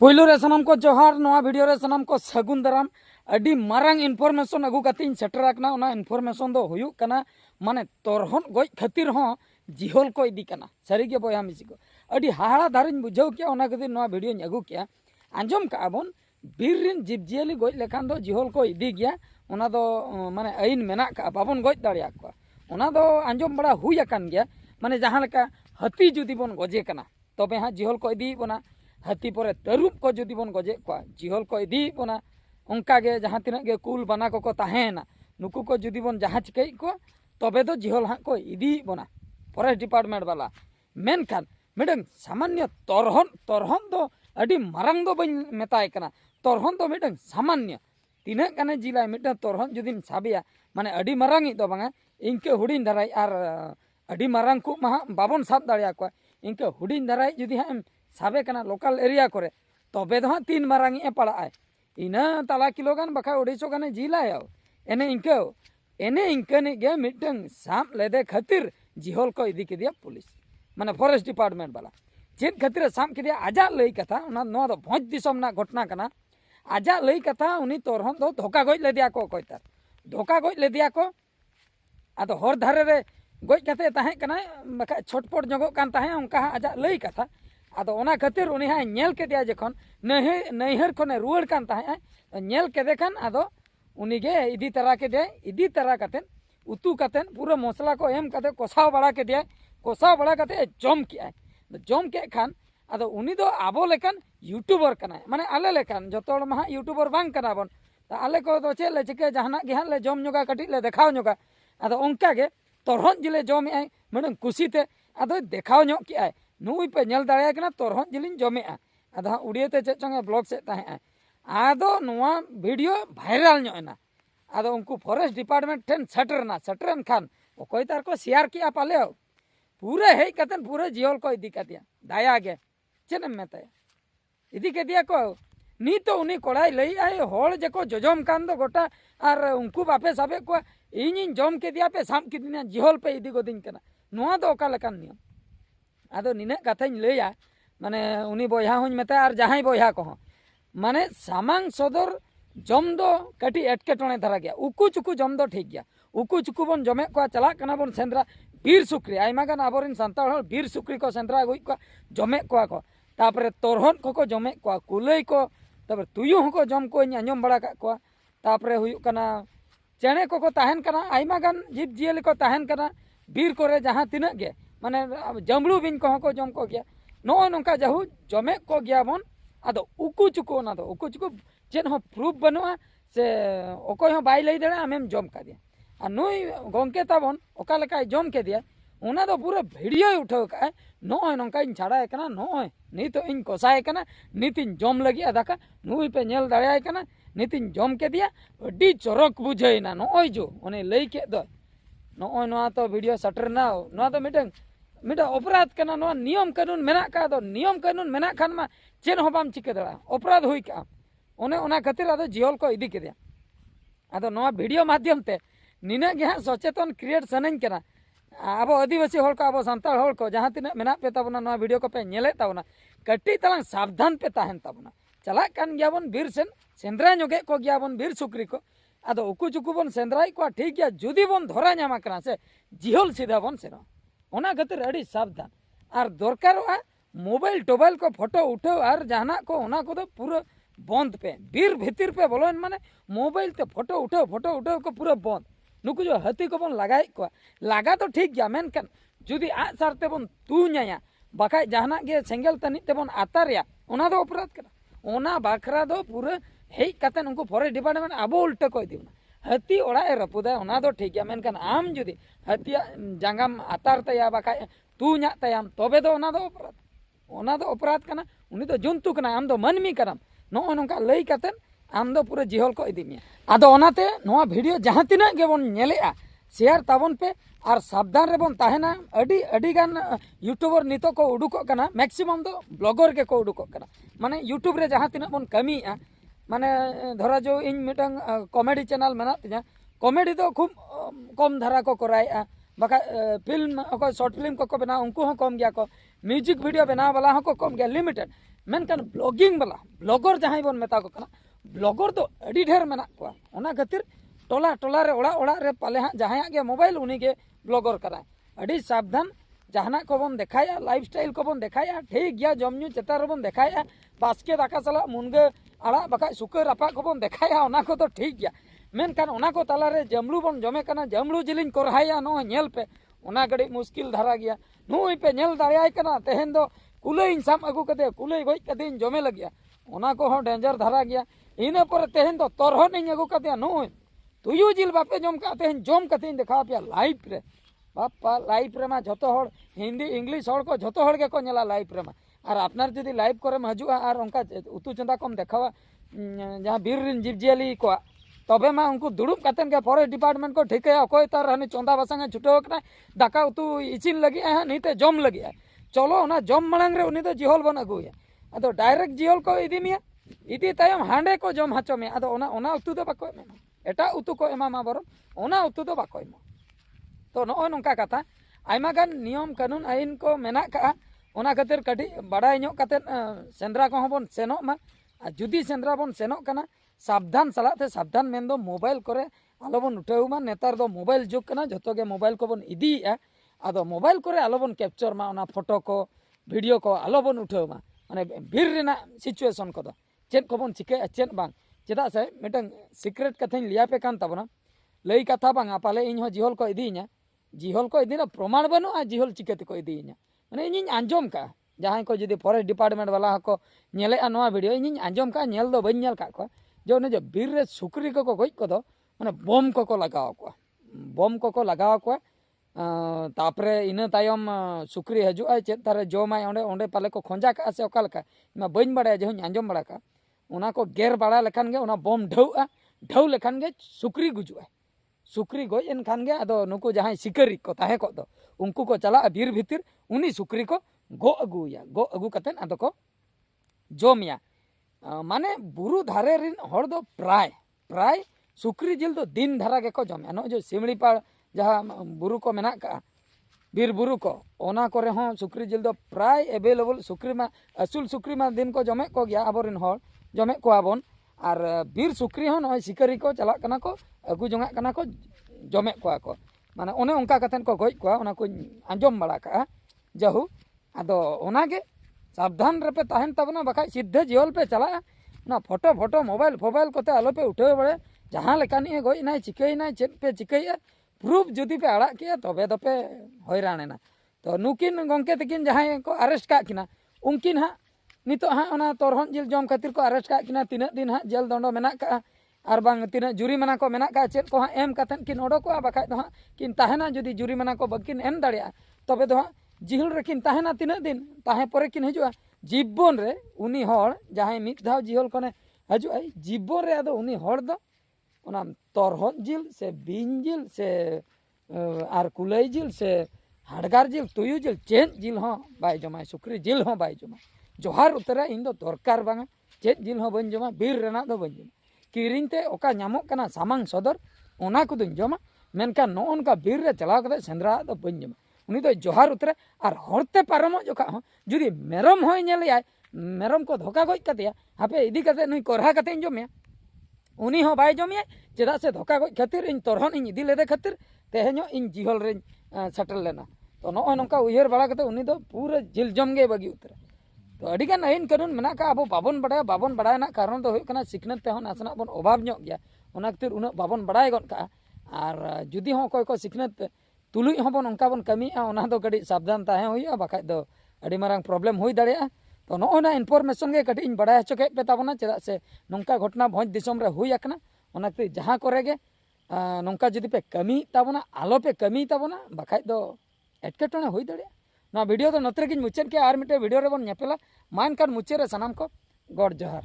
पहिलो रे सनम को जोहार नवा वीडियो रे सनम को सगुन दाराम अडी मारंग इनफॉर्मेशन अगु कतिन सेटर आकना ओना इनफॉर्मेशन दो हुयुक कना माने तोरहन गoj खातिर हो जिहोल को इदी कना सारी के बया मिसी को अडी हाहाड़ा धारिन बुझाव के ओना खातिर नवा वीडियो अगु किया आंजम का आबन बीर रिन जीवजियाली गoj लेखान दो जिहोल को इदी गया ओना दो माने आइन मेना का बाबन गoj दाड़िया को ओना दो आंजम बड़ा हुई अकान गया माने जहां लेका हाथी जुदी बन गजे कना तबे हां जिहोल को इदी बना हाथी पर तरुप को जुदी बन गजे को जिहोल को इदी बना उनका गे जहां तिना गे कुल बना को ताहेना नुकु को जुदी बन जहां चिकई को तबे दो जिहोल हां को इदी बना फॉरेस्ट डिपार्टमेंट वाला मेनखान मिडंग सामान्य तोरहन दो अडी मारंग दो बन मेताय कना तोरहन दो मिडंग सामान्य तीना कने जिला मिडंग तोरहन जुदीम साबिया माने अडी मारंग दो बांगा इनके हुडिन धराई आर अडी मारंग को मा बाबन साब दाड़िया को इनके हुडिन धराई जुदी हां साबे कना लोकल एरिया करे तबे दो हाँ 3 मारंगी ए पड़ा इना तला किलो गान बखा 250 गाने जिला एने इंकने गे मिटंग साम लेदे खातिर जिहोल को इदी केदिया पुलिस माने फॉरेस्ट डिपार्टमेंट वाला चेन खातिर साम केदिया आजा लई कथा ओना नो दो भोज दिसम ना घटना कना आजा लई कथा उनी तोरहन दो धोका गoj लेदिया को कोइतार धोका गoj लेदिया को आदो हर धारे रे गoj कते ताहे कना बखा छोटपट जगो कान ताहे उनका आजा लई कथा आदो ओना खातिर उनी हाय नेल के दिया जखन नैहर खने रुआड़ कान ताहे नेल के देखन आदो उनी गे इदी तरा के दे इदी तरा कतेन उतु कतेन पूरा मसला को एम कते कोसाव बड़ा के दिया कोसाव बड़ा कते जम के खान आदो उनी दो आबो लेकन यूट्यूबर कना माने आले लेकन जतोड़ मा यूट्यूबर बांग कना बन आले को दो चेले चिके जहाना गे हां ले जम जोगा कटी ले देखाव जोगा आदो उनका गे तोरहन जिले जमे आय मने कुसीते आदो देखाव ᱧᱚᱜ के आय नुई पे नेल दाड़िया कना तोरहन जिलिन जमे आदो उड़ियते चे चंगे ब्लॉग से ताहे आदो नुआ वीडियो वायरल ᱧᱚᱜ आदो उनको फॉरेस्ट डिपार्टमेंट ठेन सटरन खान ओकोय तार को शेयर किया पाले पूरे हेज कतन पूरे जिहोल को इदी कदिया दाया गे चेनम मेताय इदी कदिया को नी तो उनी कोड़ाई लई आय होल जेको जजम कान दो गोटा और उनको बापे साबे को इन जम के दिया पे साम किदिना जिहोल पे इदी गोदिन कना नुआ दो ओका लेकान नियम आदो निने कथाñ लैया माने उनी बयहा होñ मेता और जहां बयहा को माने सामांग सदर जम दो कटी एटकेटणे धरा गया उकु चुकु जम दो ठीक गया उकु चुकु बन जमे को चला कना बन सेंद्रा बीर सुक्री आयमा गान आबोरिन संताल हल बीर सुक्री को सेंद्रा गई को जमे को तापरे तोरहन को जमे को कुलई को तब तुयु को जम को आंजम बड़ा को तापरे हुयु कना चेणे को ताहेन कना आयमा गान जीव जियली को ताहेन कना बीर करे जहां तिना गे माने जमड़ू बिन को जम को गया नो नोका जहू जमे को गया बन आदो उकु चुकु ना दो उकु चुकु चेन हो प्रूफ बनुआ से ओकोय हो बाई लई देड़ा आमेम जम का दिया आ नुई गंके ताबन ओका लेका जम के दिया ओना दो पूरा वीडियो उठाव का नोय नोका इन छाड़ा कना नोय नी तो इन कोसाय कना नीतिन जम लगी दाका नुई पे नेल दाड़ाय कना नीतिन जम के दिया अडी चरक बुझाइना नोय जो ओने लई के दो नोय नोआ तो वीडियो सटर ना नोआ तो मिटा अपराध कना नोआ नियम कानून मेना का दो नियम कानून मेना खान मा चेन हो बाम चिके दड़ा अपराध हुई का ओने ओना खातिर आदो जिहोल को इदी के दिया आदो नोआ वीडियो माध्यम ते निना गे हां सचेतन क्रिएट सनन कना आबो आदिवासी होल को आबो संताल होल को जहां तिना मेना पे ताबना नोआ वीडियो को पे नेले ताबना कटी तलांग सावधान पे ताहेन ताबना चला कान गया बन बीर सेंद्रा जोगे को गया बन बीर सुक्री को आदो उकु चुकु बन सेंद्राई को ठीक गया जुदी बन धरा न्यामा कना से जिहोल सीधा बन सेनो ओना खातिर अड़ी सावधान और दरकारोआ मोबाइल टोबाइल को फोटो उठाओ और जहाना को ओना को तो पूरा बंद पे बीर भीतर पे बोलो माने मोबाइल ते फोटो उठाओ को पूरा बंद नुकु जो हाथी को बन लगाई को लगा तो ठीक गया मेनकन जुदी आ सारते बन तू न्याया बाका जहाना गे सेंगल तनी ते बन आतारिया ओना दो अपराध करा ओना बाखरा दो पूरा हेज कतन उनको फॉरेस्ट डिपार्टमेंट आबो उल्टा को दिना हाथी ओड़ा रपुदा ओना दो ठीक गया मेनकन आम जुदी हाथिया जांगाम आतार तया बाका तू न्या तयाम तबे दो ओना दो अपराध कना उनी दो जंतु कना आम दो मनमी करम नो नोका लई कतन आम दो पूरा जिहोल को इदी मिया आदो ओनाते नोआ वीडियो जहां तिना गे बन नेलेआ शेयर ताबन पे और सावधान रे बन ताहेना अडी गान यूट्यूबर नितो को उडुको कना मैक्सिमम दो ब्लॉगर के को उडुको कना माने यूट्यूब रे जहां तिना बन कमीआ माने धरा जो इन मिटंग कॉमेडी चैनल मेना तिना कॉमेडी दो खूब कम धारा को कराया बाका फिल्म को शॉर्ट फिल्म को बना उनको हो कम गया को म्यूजिक वीडियो बना वाला हो को कम गया लिमिटेड मेनकान ब्लॉगिंग वाला ब्लॉगर जहां बन मेता को कना ब्लॉगर तो अड़ी ढेर मेना को ओना खातिर टोला टोला रे ओड़ा रे पाले हाँ जहां के मोबाइल उनी के ब्लॉगर करा अड़ी सावधान जहाना को बन देखाया लाइफस्टाइल को बन देखाया ठीक गया जमन्यू चेतार बन देखाया बास्के दाका सला मुनगे आड़ा बका सुकर रापा को बन देखाया ओना को तो ठीक गया मेनकान ओना को ताला रे जमलू बन जमे कना जमलू जिलिन कोरहाया नो नेल पे ओना गड़ी मुश्किल धारा गया नुई पे नेल दाड़ाय कना तेहेन दो कुलई साम अगू कदे कुलई गई कदे जमे लगिया ओना को हो डेंजर धारा गया इना पर तेहेन दो तोरहन इन अगू कदे नुई तुयु जिल बापे जम का तेहेन जम कते देखा पे लाइव रे बापा लाइव रे मा जतो हड़ हिंदी इंग्लिश हड़ को जतो हड़ के को नेला लाइव रे मा और आपनार जदी लाइव करे हजुआ और उनका उतु चंदा कम देखावा जहां बीर रिन जीवजियाली को तबे मा उनको दुड़ुब कातन के फॉरेस्ट डिपार्टमेंट को ठिकया अकोय तार हनी चंदा बसांगे छुटो कना दाका उतु इचिन लगी है नीते जम लगी है चलो ना जम मलंग रे उनी तो जिहोल बन अगुया अदो डायरेक्ट जिहोल को इदी मिया इदी तायम हांडे को जम हाचो में अदो ओना उतु दो बाको एमा एटा उतु को एमा मा बरो ओना उतु दो बाको एमा तो नो नोंका कथा आयमा गान नियम कानून आईन को मेना का ओना खातिर कटी बड़ाई ᱧᱚᱜ कते सेंद्रा को बन सेनोक मा जुदी सेंद्रा बन सेनोक कना सावधान सलाते सावधान मेन दो मोबाइल करे आलो बन उठाऊ मा नेतार दो मोबाइल जुग कना जतो गे मोबाइल को बन इदीया आदो मोबाइल करे आलो बन कैप्चर मा ओना फोटो को वीडियो को आलो बन उठाऊ मा माने भीर रेना सिचुएशन को दो चेन को बन चिके चेन बांग चेदा से मिटन सीक्रेट कथाñ लिया पे कान तबना लई कथा बांगा पाले इन हो जिहोल को इदी냐 जिहोल को इदीना प्रमाण बनु आ जिहोल चिकेते को इदी냐 माने इन आंजम का जहां को जदी फॉरेस्ट डिपार्टमेंट वाला को नेले आ नोआ वीडियो इन आंजम का नेल दो बन नेल का को जो ने जो बीर रे सुक्री को गoj को दो माने बम को लगाव को लगाव को तापरे इन तायम सुक्री हजु आ चेत तारे जोमाय ओंडे ओंडे पाले को खोंजा का से ओका लका मा बइन बड़ा जे आंजम बड़ा का ओना को गेर बड़ा लेखान गे ओना बम ढौ लेखान गे सुक्री गुजुआ सुक्री गoj एन खान गे अदो नुकु जहां शिकारी को ताहे को दो उनको को चला बीर भीतर उनी सुक्री को गो अगू कतेन अदो को जोमिया माने बुरु धारे रिन हर दो प्राय सुक्री जिल दो दिन धारा के को जोमिया नो जो सिमड़ी पाड़ जहां बुरु को मेना का बीर बुरु को ओना करे हो सुक्री जिल दो प्राय अवेलेबल सुक्री मा असुल सुक्री मा दिन को जमे को गया आबोरिन हर जमे को आबोन और बीर सुक्री हो नो शिकारी को चला कना को अगू जोंगा कना को जमे को माने ओने उनका कथन को गoj को ओना को आंजम बड़ा का जहु आदो ओना के सावधान रे पे ताहन तबना बखा सीधे जियोल पे चला ना फोटो मोबाइल कोते आलो पे उठे बड़े जहां लेकानी है गoj नाय चिकई नाय चेत पे चिकई प्रूफ जुदी पे आड़ा किया तबे दो पे हैरान ना तो नुकिन गंके तकिन जहां को अरेस्ट का किना उनकिन हा नितो हा ओना तोरहन जिल जम खातिर को अरेस्ट का किना तीना दिन हा जेल दंडो मेना का और बांग तीना जुरीमाना को मेना का चेत को हा एम कथन किन ओडो को बखा दो हा किन ताहना जुदी जुरीमाना को बकिन एम दाड़िया तबे दो हा जिहल रेकिन ताहना तीना दिन ताहे परे किन हजुआ जीवन रे उनी हर जहां मिद धाव जिहल कोने हजुआ जीवन रे आदो उनी हर दो ओना तोरहन जिल से बिन जिल से आर कुलई जिल से हाड़गार जिल तुयु जिल चेन जिल हो बाय जमा सुक्री जिल हो बाय जमा जोहार उतरा इन दो दरकार बांगा चेन जिल हो बन जमा बीर रेना दो बन जमा किरिंग ते ओका नामोक कना सामांग सदर ओना को दुन जमा मेनका नो उनका बीर रे चलाव कते सेंद्रा दो बन जमा उनी दो जोहार उतरे और हरते पारमो जोखा हो जुदी मेरम होय नेलया मेरम को धोका गoj कतेया हापे इदी कते नुई कोरहा कते जमे उनी हो बाय जमे चेदा से धोका गoj खातिर इन तोरहन इन इदी लेदे खातिर तेहेñो इन जिहल रे सेटल लेना तो नो नोंका उयहर बड़ा कते उनी दो पूरा जिल जम गे बगी उतरे तो अडिगान आईन कानून मेना का अब बाबन बड़ा ना कारण तो होना सिखनत ते नासना बन अभाव ᱧᱚᱜ गया ओना खातिर उना बाबन बड़ाय गन का और जुदी हो कोई को सिखनत तुलुई हबन उनका बन कमिया ओना दो कड़ी सावधान ताहे होइया बाखा दो अड़ी मारंग प्रॉब्लम होई दाड़िया तो नोना इनफॉरमेशन गे कटी इन बड़ा हचो के पे ताबना चेदा से नोंका घटना भोज दिसम रे हुई आकना ओना खातिर जहां करे गे नोंका जुदी पे कमी ताबना आलो पे कमी ताबना बाखा दो एटकेटोने हुई दाड़िया ना वीडियो तो नतरे गिन मुचेद के आर मिटे वीडियो रे बन नेपेला मान कान मुचे रे सनाम को गॉड जोहार।